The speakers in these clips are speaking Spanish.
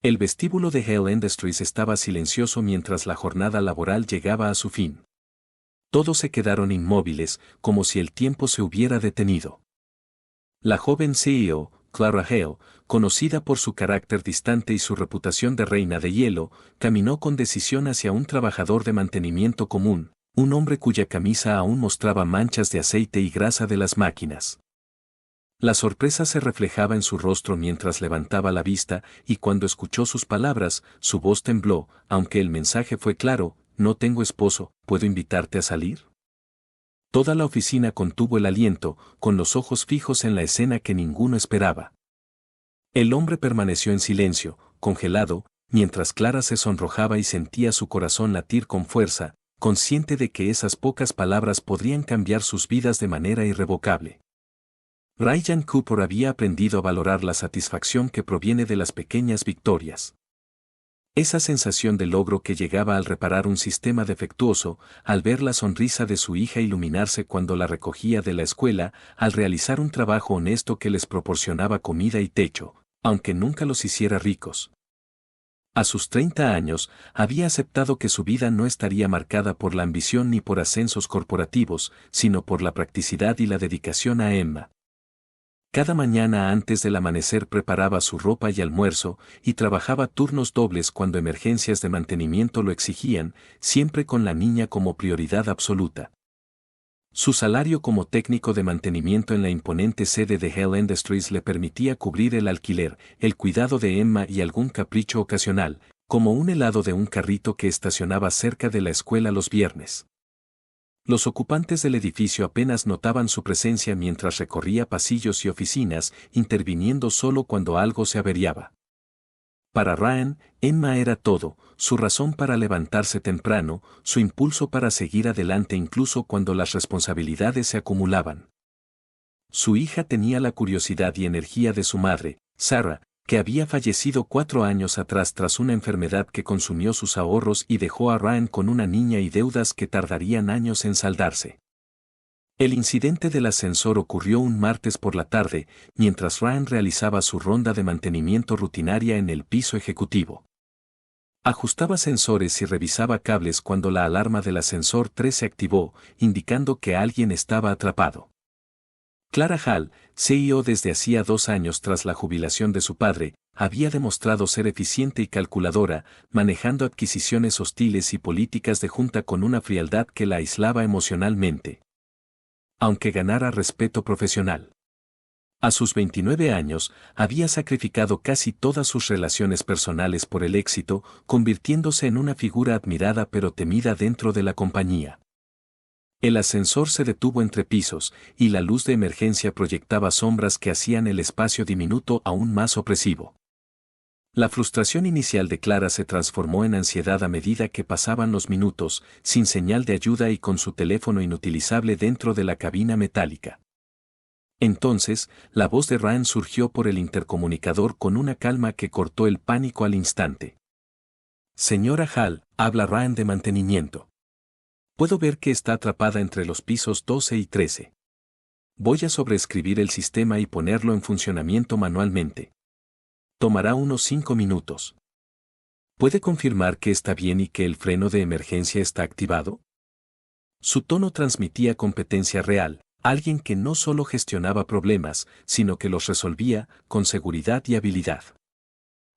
El vestíbulo de Hale Industries estaba silencioso mientras la jornada laboral llegaba a su fin. Todos se quedaron inmóviles, como si el tiempo se hubiera detenido. La joven CEO, Clara Hale, conocida por su carácter distante y su reputación de reina de hielo, caminó con decisión hacia un trabajador de mantenimiento común, un hombre cuya camisa aún mostraba manchas de aceite y grasa de las máquinas. La sorpresa se reflejaba en su rostro mientras levantaba la vista, y cuando escuchó sus palabras, su voz tembló, aunque el mensaje fue claro: no tengo esposo, ¿puedo invitarte a salir? Toda la oficina contuvo el aliento, con los ojos fijos en la escena que ninguno esperaba. El hombre permaneció en silencio, congelado, mientras Clara se sonrojaba y sentía su corazón latir con fuerza, consciente de que esas pocas palabras podrían cambiar sus vidas de manera irrevocable. Ryan Cooper había aprendido a valorar la satisfacción que proviene de las pequeñas victorias. Esa sensación de logro que llegaba al reparar un sistema defectuoso, al ver la sonrisa de su hija iluminarse cuando la recogía de la escuela, al realizar un trabajo honesto que les proporcionaba comida y techo, aunque nunca los hiciera ricos. A sus 30 años, había aceptado que su vida no estaría marcada por la ambición ni por ascensos corporativos, sino por la practicidad y la dedicación a Emma. Cada mañana antes del amanecer preparaba su ropa y almuerzo, y trabajaba turnos dobles cuando emergencias de mantenimiento lo exigían, siempre con la niña como prioridad absoluta. Su salario como técnico de mantenimiento en la imponente sede de Hale Industries le permitía cubrir el alquiler, el cuidado de Emma y algún capricho ocasional, como un helado de un carrito que estacionaba cerca de la escuela los viernes. Los ocupantes del edificio apenas notaban su presencia mientras recorría pasillos y oficinas, interviniendo solo cuando algo se averiaba. Para Ryan, Emma era todo: su razón para levantarse temprano, su impulso para seguir adelante incluso cuando las responsabilidades se acumulaban. Su hija tenía la curiosidad y energía de su madre, Sarah, que había fallecido 4 años atrás tras una enfermedad que consumió sus ahorros y dejó a Ryan con una niña y deudas que tardarían años en saldarse. El incidente del ascensor ocurrió un martes por la tarde, mientras Ryan realizaba su ronda de mantenimiento rutinaria en el piso ejecutivo. Ajustaba sensores y revisaba cables cuando la alarma del ascensor 3 se activó, indicando que alguien estaba atrapado. Clara Hale, CEO desde hacía 2 años tras la jubilación de su padre, había demostrado ser eficiente y calculadora, manejando adquisiciones hostiles y políticas de junta con una frialdad que la aislaba emocionalmente. Aunque ganara respeto profesional. A sus 29 años, había sacrificado casi todas sus relaciones personales por el éxito, convirtiéndose en una figura admirada pero temida dentro de la compañía. El ascensor se detuvo entre pisos, y la luz de emergencia proyectaba sombras que hacían el espacio diminuto aún más opresivo. La frustración inicial de Clara se transformó en ansiedad a medida que pasaban los minutos, sin señal de ayuda y con su teléfono inutilizable dentro de la cabina metálica. Entonces, la voz de Ryan surgió por el intercomunicador con una calma que cortó el pánico al instante. Señora Hale, habla Ryan de mantenimiento. Puedo ver que está atrapada entre los pisos 12 y 13. Voy a sobreescribir el sistema y ponerlo en funcionamiento manualmente. Tomará unos 5 minutos. ¿Puede confirmar que está bien y que el freno de emergencia está activado? Su tono transmitía competencia real, alguien que no solo gestionaba problemas, sino que los resolvía con seguridad y habilidad.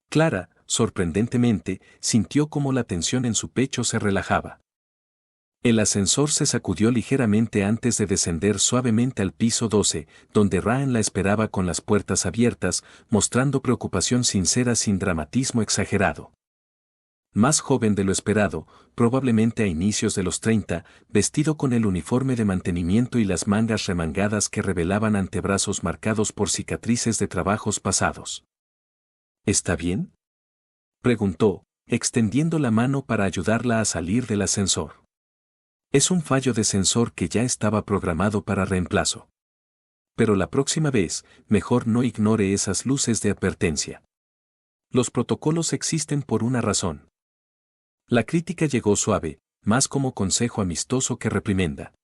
Clara, sorprendentemente, sintió cómo la tensión en su pecho se relajaba. El ascensor se sacudió ligeramente antes de descender suavemente al piso 12, donde Ryan la esperaba con las puertas abiertas, mostrando preocupación sincera sin dramatismo exagerado. Más joven de lo esperado, probablemente a inicios de los 30, vestido con el uniforme de mantenimiento y las mangas remangadas que revelaban antebrazos marcados por cicatrices de trabajos pasados. ¿Está bien?, preguntó, extendiendo la mano para ayudarla a salir del ascensor. Es un fallo de sensor que ya estaba programado para reemplazo. Pero la próxima vez, mejor no ignore esas luces de advertencia. Los protocolos existen por una razón. La crítica llegó suave, más como consejo amistoso que reprimenda.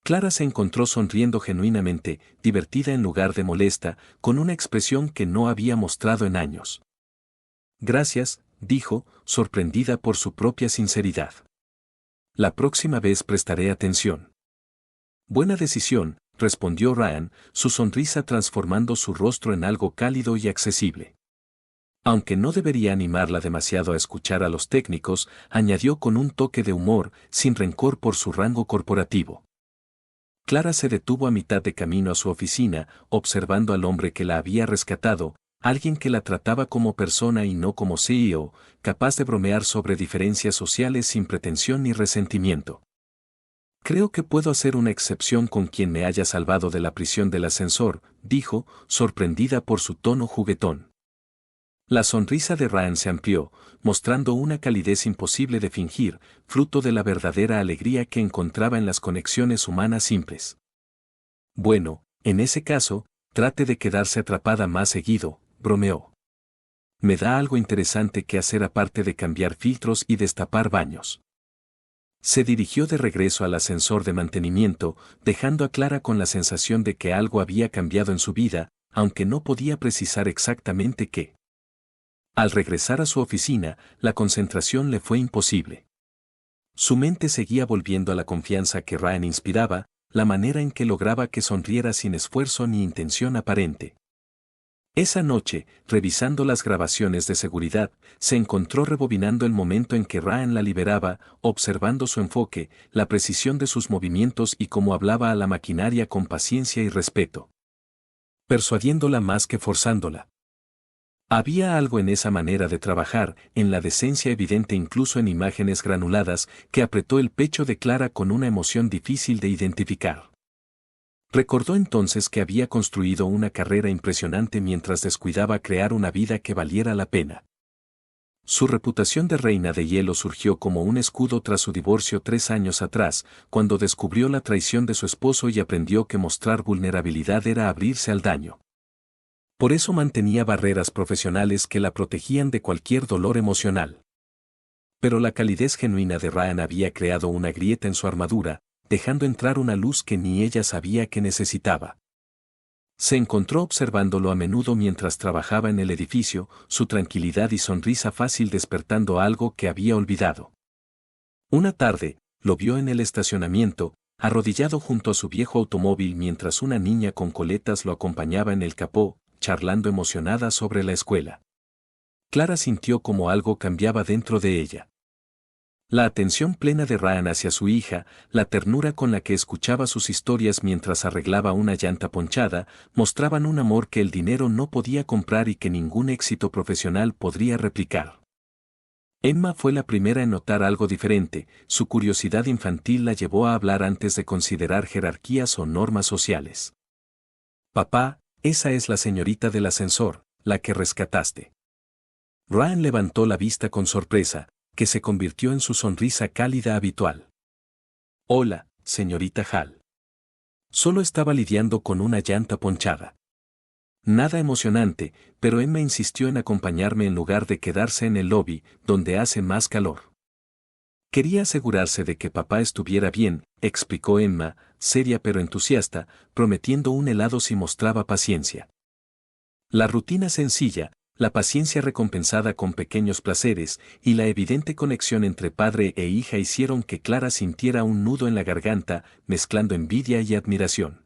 Clara se encontró sonriendo genuinamente, divertida en lugar de molesta, con una expresión que no había mostrado en años. Gracias, dijo, sorprendida por su propia sinceridad. La próxima vez prestaré atención. Buena decisión, respondió Ryan, su sonrisa transformando su rostro en algo cálido y accesible. Aunque no debería animarla demasiado a escuchar a los técnicos, añadió con un toque de humor, sin rencor por su rango corporativo. Clara se detuvo a mitad de camino a su oficina, observando al hombre que la había rescatado, alguien que la trataba como persona y no como CEO, capaz de bromear sobre diferencias sociales sin pretensión ni resentimiento. Creo que puedo hacer una excepción con quien me haya salvado de la prisión del ascensor, dijo, sorprendida por su tono juguetón. La sonrisa de Ryan se amplió, mostrando una calidez imposible de fingir, fruto de la verdadera alegría que encontraba en las conexiones humanas simples. Bueno, en ese caso, trate de quedarse atrapada más seguido, bromeó. Me da algo interesante que hacer aparte de cambiar filtros y destapar baños. Se dirigió de regreso al ascensor de mantenimiento, dejando a Clara con la sensación de que algo había cambiado en su vida, aunque no podía precisar exactamente qué. Al regresar a su oficina, la concentración le fue imposible. Su mente seguía volviendo a la confianza que Ryan inspiraba, la manera en que lograba que sonriera sin esfuerzo ni intención aparente. Esa noche, revisando las grabaciones de seguridad, se encontró rebobinando el momento en que Ryan la liberaba, observando su enfoque, la precisión de sus movimientos y cómo hablaba a la maquinaria con paciencia y respeto. Persuadiéndola más que forzándola. Había algo en esa manera de trabajar, en la decencia evidente incluso en imágenes granuladas, que apretó el pecho de Clara con una emoción difícil de identificar. Recordó entonces que había construido una carrera impresionante mientras descuidaba crear una vida que valiera la pena. Su reputación de reina de hielo surgió como un escudo tras su divorcio 3 años atrás, cuando descubrió la traición de su esposo y aprendió que mostrar vulnerabilidad era abrirse al daño. Por eso mantenía barreras profesionales que la protegían de cualquier dolor emocional. Pero la calidez genuina de Ryan había creado una grieta en su armadura, dejando entrar una luz que ni ella sabía que necesitaba. Se encontró observándolo a menudo mientras trabajaba en el edificio, su tranquilidad y sonrisa fácil despertando algo que había olvidado. Una tarde, lo vio en el estacionamiento, arrodillado junto a su viejo automóvil mientras una niña con coletas lo acompañaba en el capó, charlando emocionada sobre la escuela. Clara sintió como algo cambiaba dentro de ella. La atención plena de Ryan hacia su hija, la ternura con la que escuchaba sus historias mientras arreglaba una llanta ponchada, mostraban un amor que el dinero no podía comprar y que ningún éxito profesional podría replicar. Emma fue la primera en notar algo diferente, su curiosidad infantil la llevó a hablar antes de considerar jerarquías o normas sociales. Papá, esa es la señorita del ascensor, la que rescataste. Ryan levantó la vista con sorpresa, que se convirtió en su sonrisa cálida habitual. Hola, señorita Hall. Solo estaba lidiando con una llanta ponchada. Nada emocionante, pero Emma insistió en acompañarme en lugar de quedarse en el lobby, donde hace más calor. Quería asegurarse de que papá estuviera bien, explicó Emma, seria pero entusiasta, prometiendo un helado si mostraba paciencia. La rutina sencilla, la paciencia recompensada con pequeños placeres y la evidente conexión entre padre e hija hicieron que Clara sintiera un nudo en la garganta, mezclando envidia y admiración.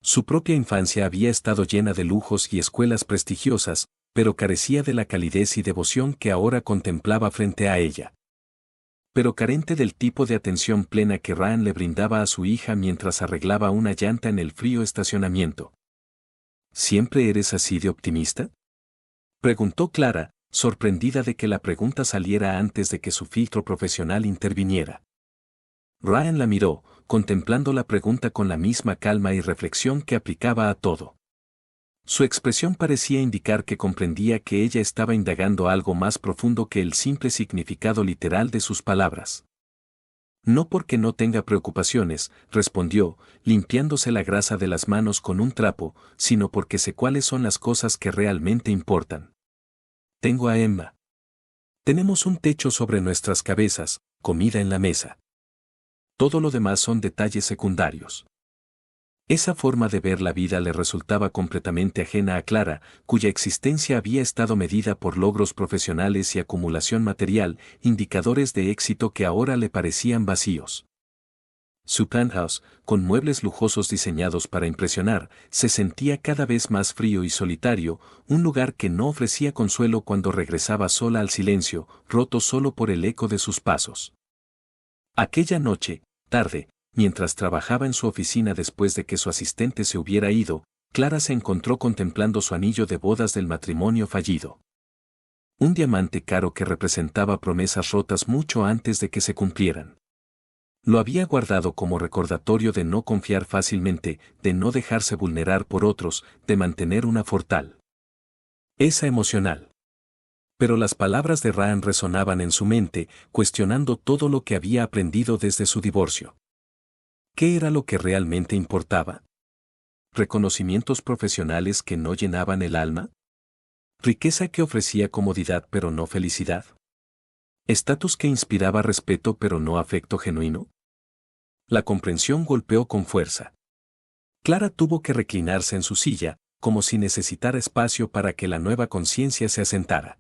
Su propia infancia había estado llena de lujos y escuelas prestigiosas, pero carecía de la calidez y devoción que ahora contemplaba frente a ella. Pero carente del tipo de atención plena que Ryan le brindaba a su hija mientras arreglaba una llanta en el frío estacionamiento. ¿Siempre eres así de optimista?, preguntó Clara, sorprendida de que la pregunta saliera antes de que su filtro profesional interviniera. Ryan la miró, contemplando la pregunta con la misma calma y reflexión que aplicaba a todo. Su expresión parecía indicar que comprendía que ella estaba indagando algo más profundo que el simple significado literal de sus palabras. No porque no tenga preocupaciones, respondió, limpiándose la grasa de las manos con un trapo, sino porque sé cuáles son las cosas que realmente importan. Tengo a Emma. Tenemos un techo sobre nuestras cabezas, comida en la mesa. Todo lo demás son detalles secundarios. Esa forma de ver la vida le resultaba completamente ajena a Clara, cuya existencia había estado medida por logros profesionales y acumulación material, indicadores de éxito que ahora le parecían vacíos. Su penthouse, con muebles lujosos diseñados para impresionar, se sentía cada vez más frío y solitario, un lugar que no ofrecía consuelo cuando regresaba sola al silencio, roto solo por el eco de sus pasos. Aquella noche, tarde, mientras trabajaba en su oficina después de que su asistente se hubiera ido, Clara se encontró contemplando su anillo de bodas del matrimonio fallido. Un diamante caro que representaba promesas rotas mucho antes de que se cumplieran. Lo había guardado como recordatorio de no confiar fácilmente, de no dejarse vulnerar por otros, de mantener una fortaleza emocional. Pero las palabras de Ryan resonaban en su mente, cuestionando todo lo que había aprendido desde su divorcio. ¿Qué era lo que realmente importaba? ¿Reconocimientos profesionales que no llenaban el alma? ¿Riqueza que ofrecía comodidad pero no felicidad? ¿Estatus que inspiraba respeto pero no afecto genuino? La comprensión golpeó con fuerza. Clara tuvo que reclinarse en su silla, como si necesitara espacio para que la nueva conciencia se asentara.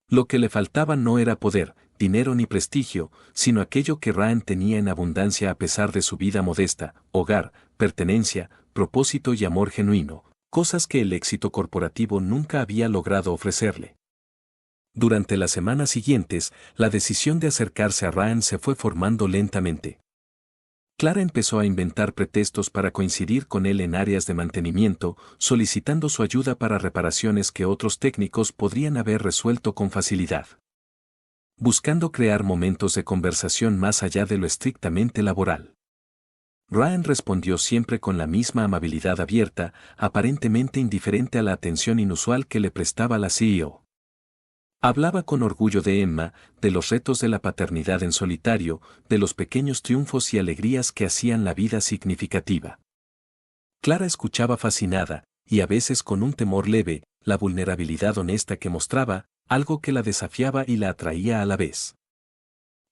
Lo que le faltaba no era poder, dinero ni prestigio, sino aquello que Ryan tenía en abundancia a pesar de su vida modesta: hogar, pertenencia, propósito y amor genuino, cosas que el éxito corporativo nunca había logrado ofrecerle. Durante las semanas siguientes, la decisión de acercarse a Ryan se fue formando lentamente. Clara empezó a inventar pretextos para coincidir con él en áreas de mantenimiento, solicitando su ayuda para reparaciones que otros técnicos podrían haber resuelto con facilidad. Buscando crear momentos de conversación más allá de lo estrictamente laboral. Ryan respondió siempre con la misma amabilidad abierta, aparentemente indiferente a la atención inusual que le prestaba la CEO. Hablaba con orgullo de Emma, de los retos de la paternidad en solitario, de los pequeños triunfos y alegrías que hacían la vida significativa. Clara escuchaba fascinada, y a veces con un temor leve, la vulnerabilidad honesta que mostraba, algo que la desafiaba y la atraía a la vez.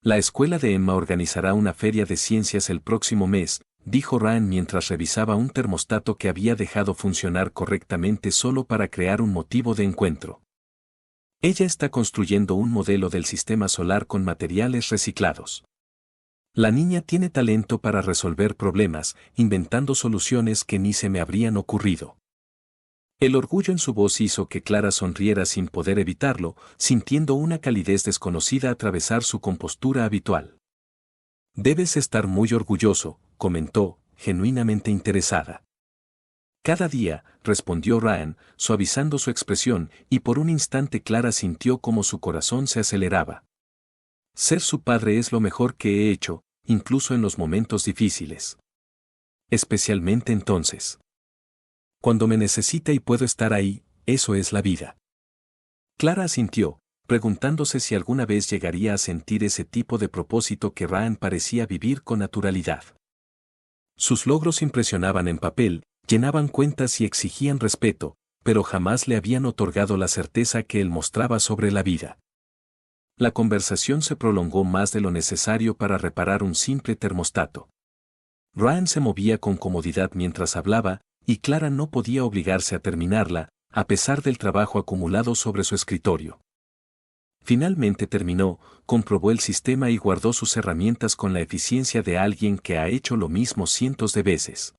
La escuela de Emma organizará una feria de ciencias el próximo mes, dijo Ryan mientras revisaba un termostato que había dejado funcionar correctamente solo para crear un motivo de encuentro. Ella está construyendo un modelo del sistema solar con materiales reciclados. La niña tiene talento para resolver problemas, inventando soluciones que ni se me habrían ocurrido. El orgullo en su voz hizo que Clara sonriera sin poder evitarlo, sintiendo una calidez desconocida atravesar su compostura habitual. Debes estar muy orgulloso, comentó, genuinamente interesada. Cada día, respondió Ryan, suavizando su expresión, y por un instante Clara sintió como su corazón se aceleraba. Ser su padre es lo mejor que he hecho, incluso en los momentos difíciles. Especialmente entonces. Cuando me necesita y puedo estar ahí, eso es la vida. Clara asintió, preguntándose si alguna vez llegaría a sentir ese tipo de propósito que Ryan parecía vivir con naturalidad. Sus logros impresionaban en papel, llenaban cuentas y exigían respeto, pero jamás le habían otorgado la certeza que él mostraba sobre la vida. La conversación se prolongó más de lo necesario para reparar un simple termostato. Ryan se movía con comodidad mientras hablaba, y Clara no podía obligarse a terminarla, a pesar del trabajo acumulado sobre su escritorio. Finalmente terminó, comprobó el sistema y guardó sus herramientas con la eficiencia de alguien que ha hecho lo mismo cientos de veces.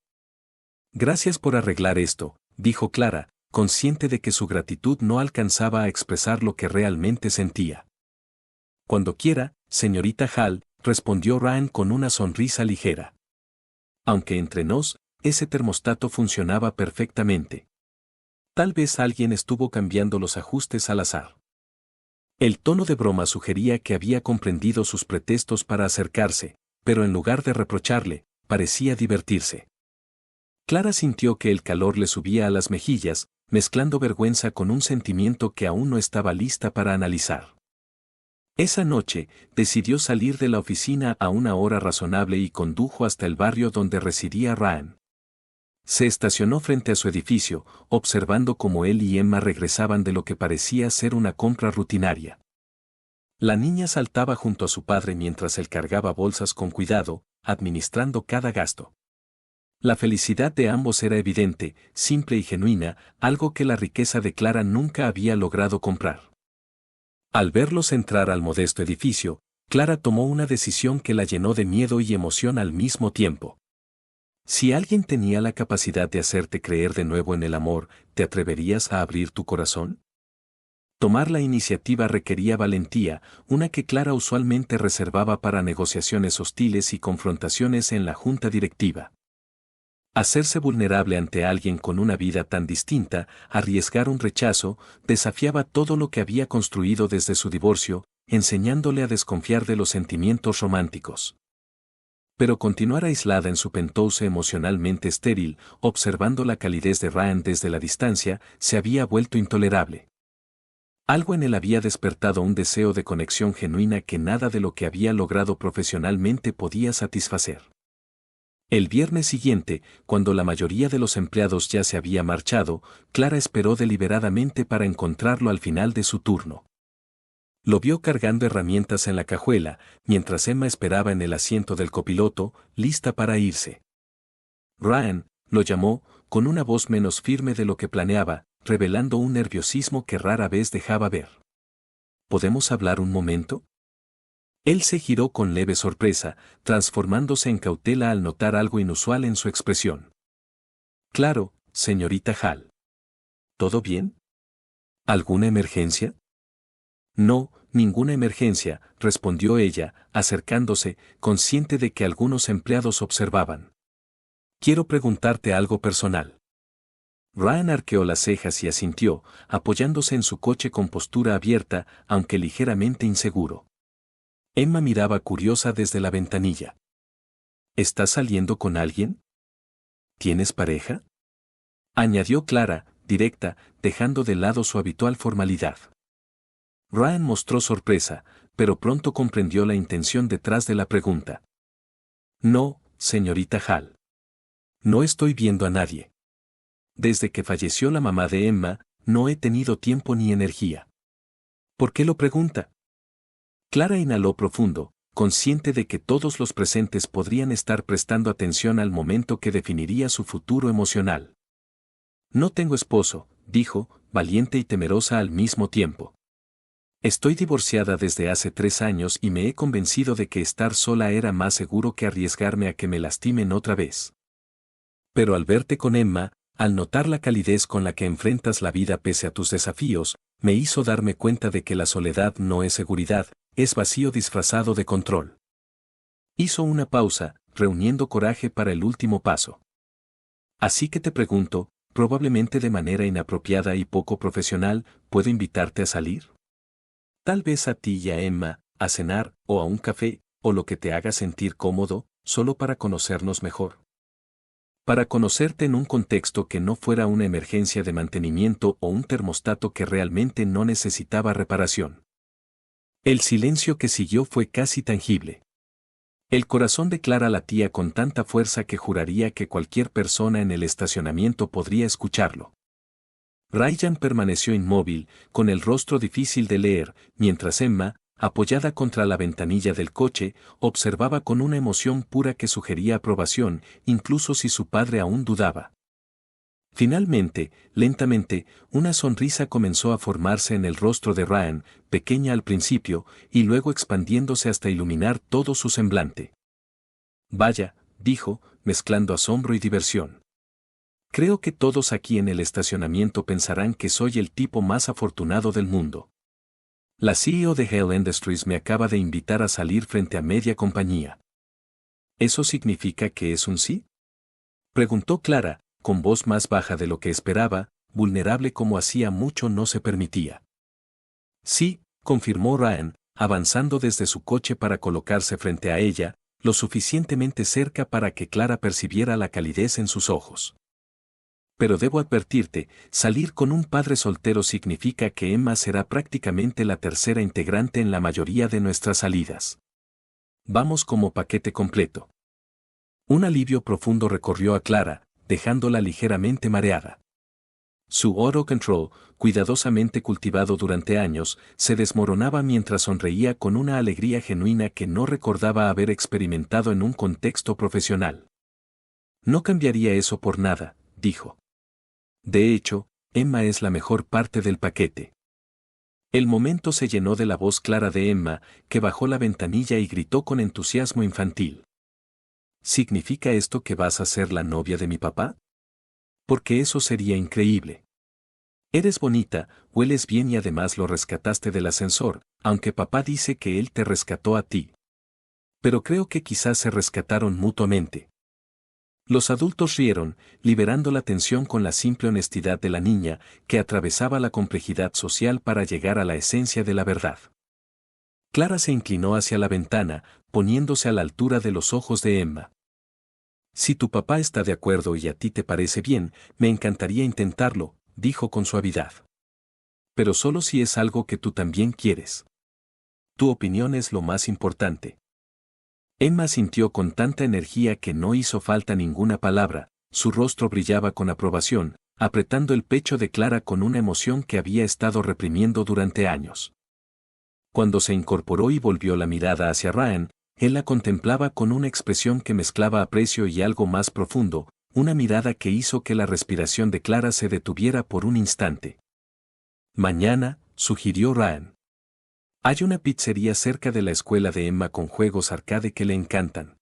Gracias por arreglar esto, dijo Clara, consciente de que su gratitud no alcanzaba a expresar lo que realmente sentía. Cuando quiera, señorita Hall, respondió Ryan con una sonrisa ligera. Aunque entre nos, ese termostato funcionaba perfectamente. Tal vez alguien estuvo cambiando los ajustes al azar. El tono de broma sugería que había comprendido sus pretextos para acercarse, pero en lugar de reprocharle, parecía divertirse. Clara sintió que el calor le subía a las mejillas, mezclando vergüenza con un sentimiento que aún no estaba lista para analizar. Esa noche, decidió salir de la oficina a una hora razonable y condujo hasta el barrio donde residía Ryan. Se estacionó frente a su edificio, observando cómo él y Emma regresaban de lo que parecía ser una compra rutinaria. La niña saltaba junto a su padre mientras él cargaba bolsas con cuidado, administrando cada gasto. La felicidad de ambos era evidente, simple y genuina, algo que la riqueza de Clara nunca había logrado comprar. Al verlos entrar al modesto edificio, Clara tomó una decisión que la llenó de miedo y emoción al mismo tiempo. Si alguien tenía la capacidad de hacerte creer de nuevo en el amor, ¿te atreverías a abrir tu corazón? Tomar la iniciativa requería valentía, una que Clara usualmente reservaba para negociaciones hostiles y confrontaciones en la junta directiva. Hacerse vulnerable ante alguien con una vida tan distinta, arriesgar un rechazo, desafiaba todo lo que había construido desde su divorcio, enseñándole a desconfiar de los sentimientos románticos. Pero continuar aislada en su penthouse emocionalmente estéril, observando la calidez de Ryan desde la distancia, se había vuelto intolerable. Algo en él había despertado un deseo de conexión genuina que nada de lo que había logrado profesionalmente podía satisfacer. El viernes siguiente, cuando la mayoría de los empleados ya se había marchado, Clara esperó deliberadamente para encontrarlo al final de su turno. Lo vio cargando herramientas en la cajuela, mientras Emma esperaba en el asiento del copiloto, lista para irse. Ryan, lo llamó, con una voz menos firme de lo que planeaba, revelando un nerviosismo que rara vez dejaba ver. ¿Podemos hablar un momento? Él se giró con leve sorpresa, transformándose en cautela al notar algo inusual en su expresión. Claro, señorita Hall. ¿Todo bien? ¿Alguna emergencia? No, ninguna emergencia, respondió ella, acercándose, consciente de que algunos empleados observaban. Quiero preguntarte algo personal. Ryan arqueó las cejas y asintió, apoyándose en su coche con postura abierta, aunque ligeramente inseguro. Emma miraba curiosa desde la ventanilla. ¿Estás saliendo con alguien? ¿Tienes pareja? Añadió Clara, directa, dejando de lado su habitual formalidad. Ryan mostró sorpresa, pero pronto comprendió la intención detrás de la pregunta. No, señorita Hall. No estoy viendo a nadie. Desde que falleció la mamá de Emma, no he tenido tiempo ni energía. ¿Por qué lo pregunta? Clara inhaló profundo, consciente de que todos los presentes podrían estar prestando atención al momento que definiría su futuro emocional. No tengo esposo, dijo, valiente y temerosa al mismo tiempo. Estoy divorciada desde hace 3 años y me he convencido de que estar sola era más seguro que arriesgarme a que me lastimen otra vez. Pero al verte con Emma, al notar la calidez con la que enfrentas la vida pese a tus desafíos, me hizo darme cuenta de que la soledad no es seguridad, es vacío disfrazado de control. Hizo una pausa, reuniendo coraje para el último paso. Así que te pregunto, probablemente de manera inapropiada y poco profesional, ¿puedo invitarte a salir? Tal vez a ti y a Emma, a cenar, o a un café, o lo que te haga sentir cómodo, solo para conocernos mejor. Para conocerte en un contexto que no fuera una emergencia de mantenimiento o un termostato que realmente no necesitaba reparación. El silencio que siguió fue casi tangible. El corazón de Clara latía con tanta fuerza que juraría que cualquier persona en el estacionamiento podría escucharlo. Ryan permaneció inmóvil, con el rostro difícil de leer, mientras Emma, apoyada contra la ventanilla del coche, observaba con una emoción pura que sugería aprobación, incluso si su padre aún dudaba. Finalmente, lentamente, una sonrisa comenzó a formarse en el rostro de Ryan, pequeña al principio, y luego expandiéndose hasta iluminar todo su semblante. Vaya, dijo, mezclando asombro y diversión. Creo que todos aquí en el estacionamiento pensarán que soy el tipo más afortunado del mundo. La CEO de Hale Industries me acaba de invitar a salir frente a media compañía. ¿Eso significa que es un sí? Preguntó Clara, con voz más baja de lo que esperaba, vulnerable como hacía mucho no se permitía. Sí, confirmó Ryan, avanzando desde su coche para colocarse frente a ella, lo suficientemente cerca para que Clara percibiera la calidez en sus ojos. Pero debo advertirte, salir con un padre soltero significa que Emma será prácticamente la tercera integrante en la mayoría de nuestras salidas. Vamos como paquete completo. Un alivio profundo recorrió a Clara, dejándola ligeramente mareada. Su auto-control, cuidadosamente cultivado durante años, se desmoronaba mientras sonreía con una alegría genuina que no recordaba haber experimentado en un contexto profesional. No cambiaría eso por nada, dijo. De hecho, Emma es la mejor parte del paquete. El momento se llenó de la voz clara de Emma, que bajó la ventanilla y gritó con entusiasmo infantil. ¿Significa esto que vas a ser la novia de mi papá? Porque eso sería increíble. Eres bonita, hueles bien y además lo rescataste del ascensor, aunque papá dice que él te rescató a ti. Pero creo que quizás se rescataron mutuamente. Los adultos rieron, liberando la tensión con la simple honestidad de la niña, que atravesaba la complejidad social para llegar a la esencia de la verdad. Clara se inclinó hacia la ventana, poniéndose a la altura de los ojos de Emma. Si tu papá está de acuerdo y a ti te parece bien, me encantaría intentarlo, dijo con suavidad. Pero solo si es algo que tú también quieres. Tu opinión es lo más importante. Emma sintió con tanta energía que no hizo falta ninguna palabra, su rostro brillaba con aprobación, apretando el pecho de Clara con una emoción que había estado reprimiendo durante años. Cuando se incorporó y volvió la mirada hacia Ryan, él la contemplaba con una expresión que mezclaba aprecio y algo más profundo, una mirada que hizo que la respiración de Clara se detuviera por un instante. Mañana, sugirió Ryan. Hay una pizzería cerca de la escuela de Emma con juegos arcade que le encantan.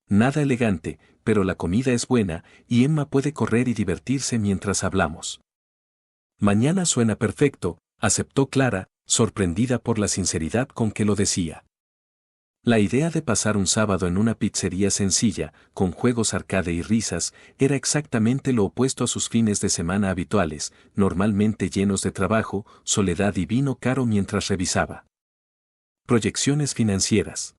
Nada elegante, pero la comida es buena y Emma puede correr y divertirse mientras hablamos. Mañana suena perfecto, aceptó Clara, sorprendida por la sinceridad con que lo decía. La idea de pasar un sábado en una pizzería sencilla, con juegos arcade y risas, era exactamente lo opuesto a sus fines de semana habituales, normalmente llenos de trabajo, soledad y vino caro mientras revisaba proyecciones financieras.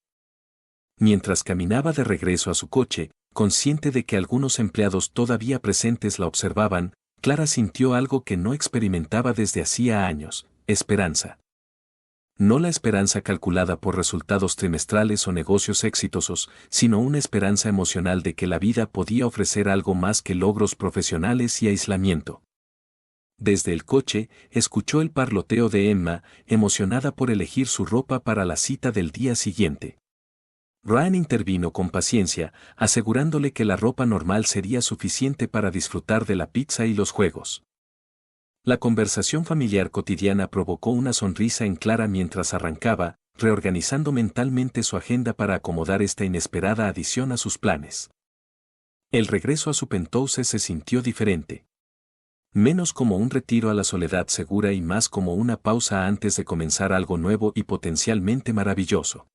Mientras caminaba de regreso a su coche, consciente de que algunos empleados todavía presentes la observaban, Clara sintió algo que no experimentaba desde hacía años: esperanza. No la esperanza calculada por resultados trimestrales o negocios exitosos, sino una esperanza emocional de que la vida podía ofrecer algo más que logros profesionales y aislamiento. Desde el coche, escuchó el parloteo de Emma, emocionada por elegir su ropa para la cita del día siguiente. Ryan intervino con paciencia, asegurándole que la ropa normal sería suficiente para disfrutar de la pizza y los juegos. La conversación familiar cotidiana provocó una sonrisa en Clara mientras arrancaba, reorganizando mentalmente su agenda para acomodar esta inesperada adición a sus planes. El regreso a su penthouse se sintió diferente. Menos como un retiro a la soledad segura y más como una pausa antes de comenzar algo nuevo y potencialmente maravilloso.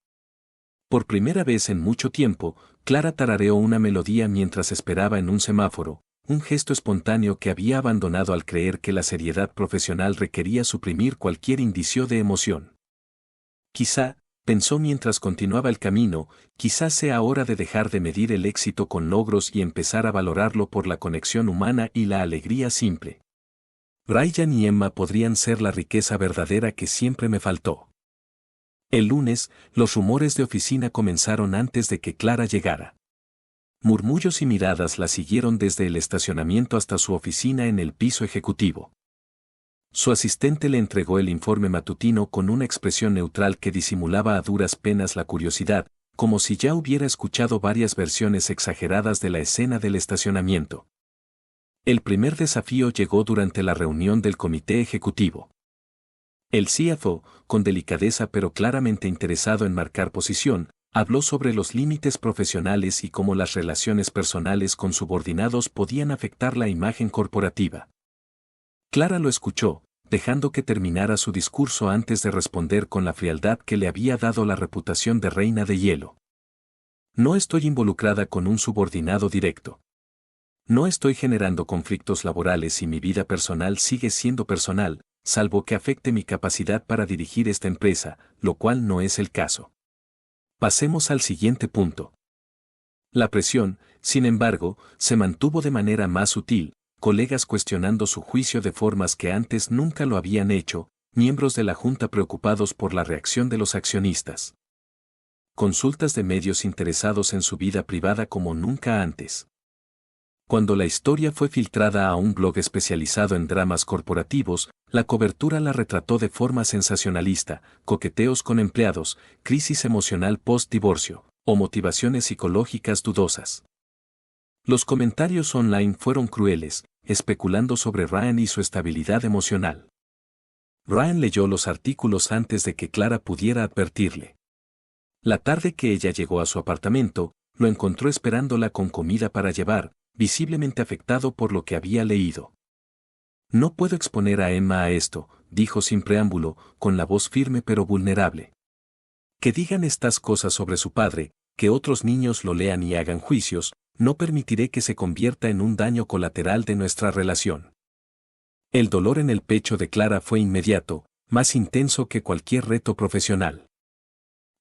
Por primera vez en mucho tiempo, Clara tarareó una melodía mientras esperaba en un semáforo, un gesto espontáneo que había abandonado al creer que la seriedad profesional requería suprimir cualquier indicio de emoción. Quizá, pensó mientras continuaba el camino, quizás sea hora de dejar de medir el éxito con logros y empezar a valorarlo por la conexión humana y la alegría simple. Ryan y Emma podrían ser la riqueza verdadera que siempre me faltó. El lunes, los rumores de oficina comenzaron antes de que Clara llegara. Murmullos y miradas la siguieron desde el estacionamiento hasta su oficina en el piso ejecutivo. Su asistente le entregó el informe matutino con una expresión neutral que disimulaba a duras penas la curiosidad, como si ya hubiera escuchado varias versiones exageradas de la escena del estacionamiento. El primer desafío llegó durante la reunión del comité ejecutivo. El CFO, con delicadeza pero claramente interesado en marcar posición, habló sobre los límites profesionales y cómo las relaciones personales con subordinados podían afectar la imagen corporativa. Clara lo escuchó, dejando que terminara su discurso antes de responder con la frialdad que le había dado la reputación de reina de hielo. No estoy involucrada con un subordinado directo. No estoy generando conflictos laborales y mi vida personal sigue siendo personal, salvo que afecte mi capacidad para dirigir esta empresa, lo cual no es el caso. Pasemos al siguiente punto. La presión, sin embargo, se mantuvo de manera más sutil, colegas cuestionando su juicio de formas que antes nunca lo habían hecho, miembros de la junta preocupados por la reacción de los accionistas. Consultas de medios interesados en su vida privada como nunca antes. Cuando la historia fue filtrada a un blog especializado en dramas corporativos, la cobertura la retrató de forma sensacionalista: coqueteos con empleados, crisis emocional post-divorcio, o motivaciones psicológicas dudosas. Los comentarios online fueron crueles, especulando sobre Ryan y su estabilidad emocional. Ryan leyó los artículos antes de que Clara pudiera advertirle. La tarde que ella llegó a su apartamento, lo encontró esperándola con comida para llevar, visiblemente afectado por lo que había leído. No puedo exponer a Emma a esto, dijo sin preámbulo, con la voz firme pero vulnerable. Que digan estas cosas sobre su padre, que otros niños lo lean y hagan juicios, no permitiré que se convierta en un daño colateral de nuestra relación. El dolor en el pecho de Clara fue inmediato, más intenso que cualquier reto profesional.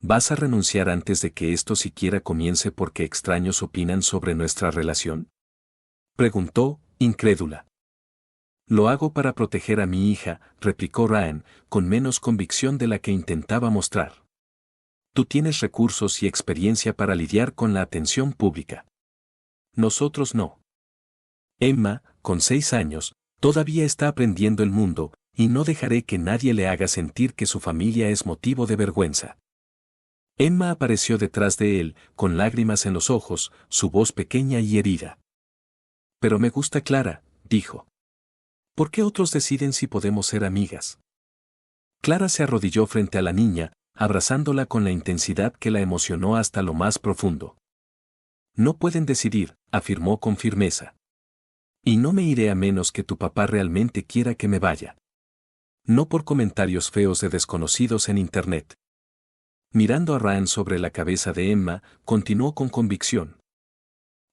¿Vas a renunciar antes de que esto siquiera comience porque extraños opinan sobre nuestra relación? Preguntó, incrédula. Lo hago para proteger a mi hija, replicó Ryan, con menos convicción de la que intentaba mostrar. Tú tienes recursos y experiencia para lidiar con la atención pública. Nosotros no. Emma, con 6 años, todavía está aprendiendo el mundo, y no dejaré que nadie le haga sentir que su familia es motivo de vergüenza. Emma apareció detrás de él, con lágrimas en los ojos, su voz pequeña y herida. Pero me gusta Clara, dijo. ¿Por qué otros deciden si podemos ser amigas? Clara se arrodilló frente a la niña, abrazándola con la intensidad que la emocionó hasta lo más profundo. No pueden decidir, afirmó con firmeza. Y no me iré a menos que tu papá realmente quiera que me vaya. No por comentarios feos de desconocidos en internet. Mirando a Ryan sobre la cabeza de Emma, continuó con convicción.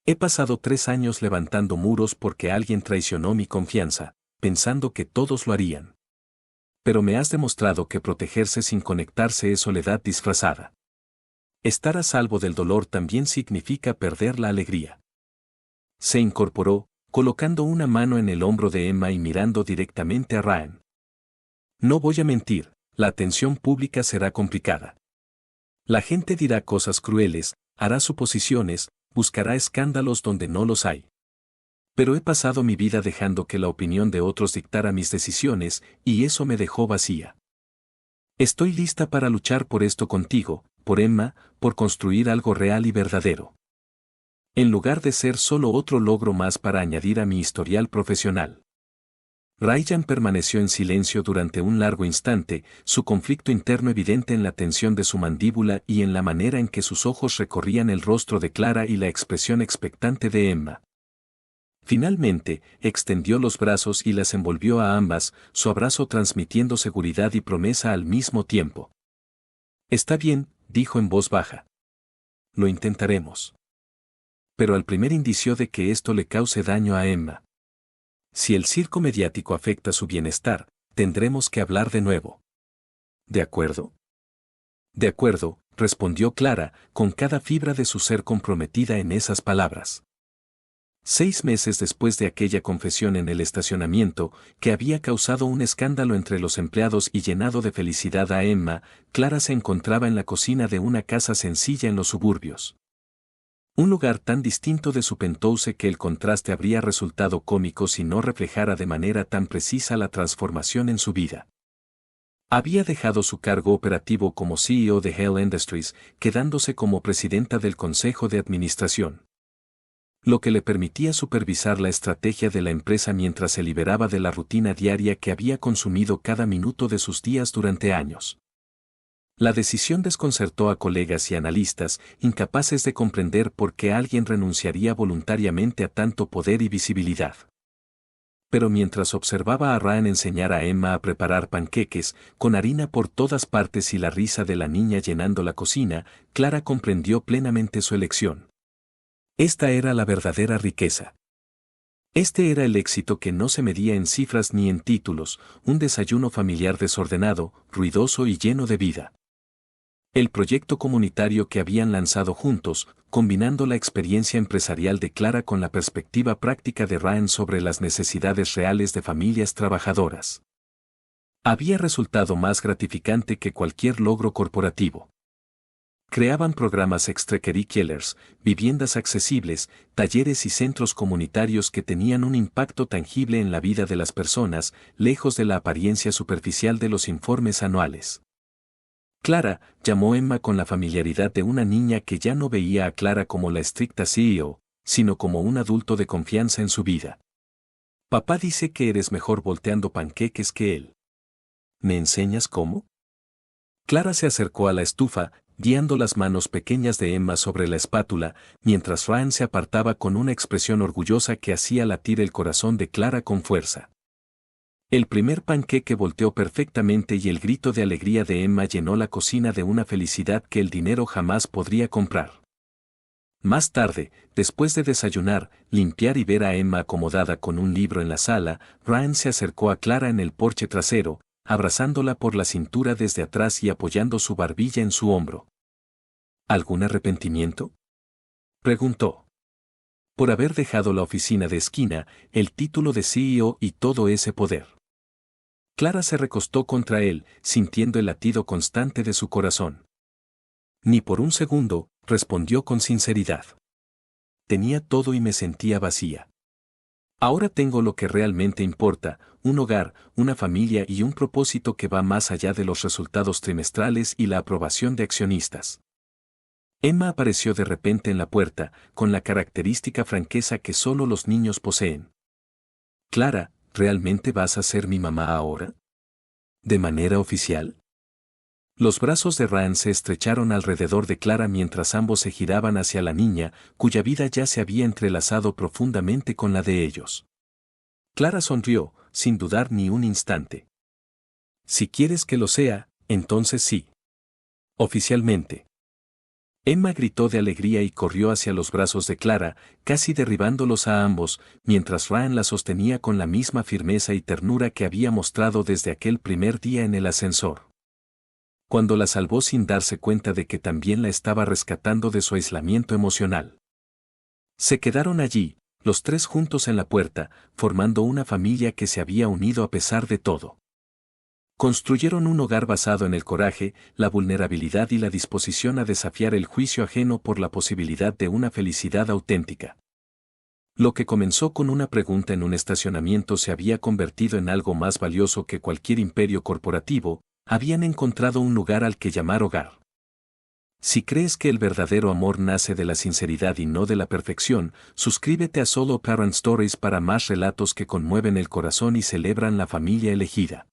He pasado 3 años levantando muros porque alguien traicionó mi confianza, pensando que todos lo harían. Pero me has demostrado que protegerse sin conectarse es soledad disfrazada. Estar a salvo del dolor también significa perder la alegría. Se incorporó, colocando una mano en el hombro de Emma y mirando directamente a Ryan. No voy a mentir, la atención pública será complicada. La gente dirá cosas crueles, hará suposiciones, buscará escándalos donde no los hay. Pero he pasado mi vida dejando que la opinión de otros dictara mis decisiones, y eso me dejó vacía. Estoy lista para luchar por esto contigo, por Emma, por construir algo real y verdadero. En lugar de ser solo otro logro más para añadir a mi historial profesional. Ryan permaneció en silencio durante un largo instante, su conflicto interno evidente en la tensión de su mandíbula y en la manera en que sus ojos recorrían el rostro de Clara y la expresión expectante de Emma. Finalmente, extendió los brazos y las envolvió a ambas, su abrazo transmitiendo seguridad y promesa al mismo tiempo. Está bien, dijo en voz baja. Lo intentaremos. Pero al primer indicio de que esto le cause daño a Emma. Si el circo mediático afecta su bienestar, tendremos que hablar de nuevo. ¿De acuerdo? De acuerdo, respondió Clara, con cada fibra de su ser comprometida en esas palabras. 6 meses después de aquella confesión en el estacionamiento, que había causado un escándalo entre los empleados y llenado de felicidad a Emma, Clara se encontraba en la cocina de una casa sencilla en los suburbios. Un lugar tan distinto de su penthouse que el contraste habría resultado cómico si no reflejara de manera tan precisa la transformación en su vida. Había dejado su cargo operativo como CEO de Hale Industries, quedándose como presidenta del consejo de administración. Lo que le permitía supervisar la estrategia de la empresa mientras se liberaba de la rutina diaria que había consumido cada minuto de sus días durante años. La decisión desconcertó a colegas y analistas, incapaces de comprender por qué alguien renunciaría voluntariamente a tanto poder y visibilidad. Pero mientras observaba a Ryan enseñar a Emma a preparar panqueques, con harina por todas partes y la risa de la niña llenando la cocina, Clara comprendió plenamente su elección. Esta era la verdadera riqueza. Este era el éxito que no se medía en cifras ni en títulos, un desayuno familiar desordenado, ruidoso y lleno de vida. El proyecto comunitario que habían lanzado juntos, combinando la experiencia empresarial de Clara con la perspectiva práctica de Ryan sobre las necesidades reales de familias trabajadoras, había resultado más gratificante que cualquier logro corporativo. Creaban programas extracurriculars, viviendas accesibles, talleres y centros comunitarios que tenían un impacto tangible en la vida de las personas, lejos de la apariencia superficial de los informes anuales. Clara, llamó Emma con la familiaridad de una niña que ya no veía a Clara como la estricta CEO, sino como un adulto de confianza en su vida. Papá dice que eres mejor volteando panqueques que él. ¿Me enseñas cómo? Clara se acercó a la estufa, guiando las manos pequeñas de Emma sobre la espátula, mientras Ryan se apartaba con una expresión orgullosa que hacía latir el corazón de Clara con fuerza. El primer panqueque volteó perfectamente y el grito de alegría de Emma llenó la cocina de una felicidad que el dinero jamás podría comprar. Más tarde, después de desayunar, limpiar y ver a Emma acomodada con un libro en la sala, Ryan se acercó a Clara en el porche trasero, abrazándola por la cintura desde atrás y apoyando su barbilla en su hombro. ¿Algún arrepentimiento?, preguntó. Por haber dejado la oficina de esquina, el título de CEO y todo ese poder. Clara se recostó contra él, sintiendo el latido constante de su corazón. Ni por un segundo, respondió con sinceridad. Tenía todo y me sentía vacía. Ahora tengo lo que realmente importa, un hogar, una familia y un propósito que va más allá de los resultados trimestrales y la aprobación de accionistas. Emma apareció de repente en la puerta, con la característica franqueza que solo los niños poseen. Clara, ¿realmente vas a ser mi mamá ahora? ¿De manera oficial? Los brazos de Ryan se estrecharon alrededor de Clara mientras ambos se giraban hacia la niña, cuya vida ya se había entrelazado profundamente con la de ellos. Clara sonrió, sin dudar ni un instante. Si quieres que lo sea, entonces sí. Oficialmente. Emma gritó de alegría y corrió hacia los brazos de Clara, casi derribándolos a ambos, mientras Ryan la sostenía con la misma firmeza y ternura que había mostrado desde aquel primer día en el ascensor. Cuando la salvó sin darse cuenta de que también la estaba rescatando de su aislamiento emocional. Se quedaron allí, los tres juntos en la puerta, formando una familia que se había unido a pesar de todo. Construyeron un hogar basado en el coraje, la vulnerabilidad y la disposición a desafiar el juicio ajeno por la posibilidad de una felicidad auténtica. Lo que comenzó con una pregunta en un estacionamiento se había convertido en algo más valioso que cualquier imperio corporativo. Habían encontrado un lugar al que llamar hogar. Si crees que el verdadero amor nace de la sinceridad y no de la perfección, suscríbete a Solo Parent Stories para más relatos que conmueven el corazón y celebran la familia elegida.